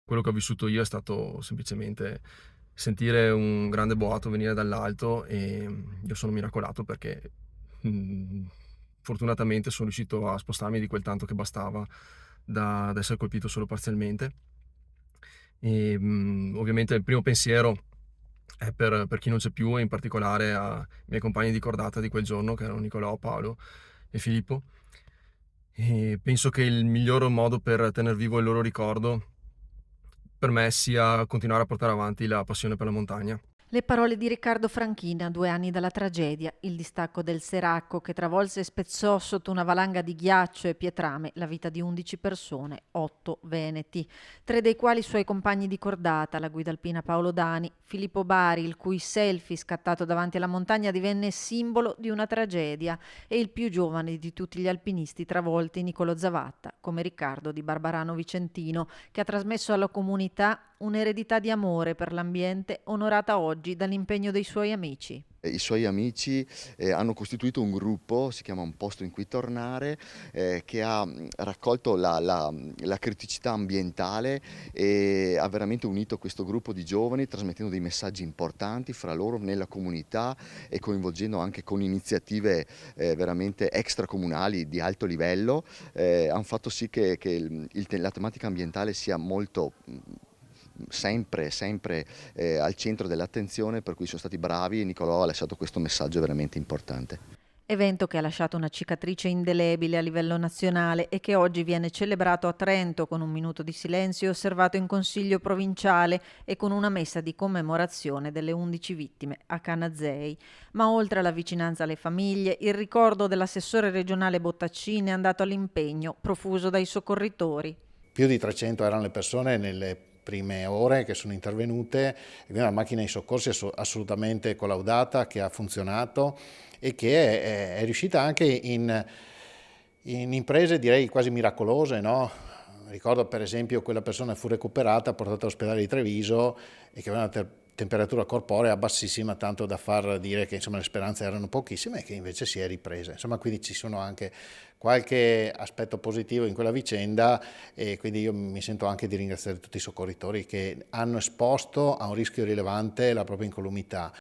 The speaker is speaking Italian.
Quello che ho vissuto io è stato semplicemente sentire un grande boato venire dall'alto e io sono miracolato perché, mhmm, fortunatamente son riuscito a spostarmi di quel tanto che bastava da essere colpito solo parzialmente. Ovviamente il primo pensiero è per chi non c'è più e in particolare ai miei compagni di cordata di quel giorno che erano Nicolò, Paolo e Filippo. Penso che il miglior modo per tener vivo il loro ricordo per me sia continuare a portare avanti la passione per la montagna. Le parole di Riccardo Franchina, 2 anni dalla tragedia, il distacco del Seracco che travolse e spezzò sotto una valanga di ghiaccio e pietrame la vita di 11 persone, 8 veneti, 3 dei quali suoi compagni di cordata, la guida alpina Paolo Dani, Filippo Bari, il cui selfie scattato davanti alla montagna divenne simbolo di una tragedia, e il più giovane di tutti gli alpinisti travolti, Niccolò Zavatta, come Riccardo di Barbarano Vicentino, che ha trasmesso alla comunità un'eredità di amore per l'ambiente onorata oggi dall'impegno dei suoi amici. I suoi amici hanno costituito un gruppo, si chiama Un posto in cui tornare, che ha raccolto la criticità ambientale e ha veramente unito questo gruppo di giovani trasmettendo dei messaggi importanti fra loro nella comunità e coinvolgendo anche con iniziative veramente extracomunali di alto livello. Han fatto sì che la tematica ambientale sia molto sempre al centro dell'attenzione, per cui sono stati bravi e Nicolò ha lasciato questo messaggio veramente importante. Evento che ha lasciato una cicatrice indelebile a livello nazionale e che oggi viene celebrato a Trento con un minuto di silenzio osservato in Consiglio provinciale e con una messa di commemorazione delle 11 vittime a Canazei. Ma oltre alla vicinanza alle famiglie, il ricordo dell'assessore regionale Bottaccini è andato all'impegno profuso dai soccorritori. Più di 300 erano le persone nelle prime ore che sono intervenute, e quindi la macchina di soccorsi è assolutamente collaudata, che ha funzionato e che è riuscita anche in imprese direi quasi miracolose, no? Ricordo per esempio quella persona fu recuperata, portata all'ospedale di Treviso e che aveva una temperatura corporea bassissima, tanto da far dire che insomma, le speranze erano pochissime e che invece si è ripresa. Insomma, quindi ci sono anche qualche aspetto positivo in quella vicenda e quindi io mi sento anche di ringraziare tutti i soccorritori che hanno esposto a un rischio rilevante la propria incolumità.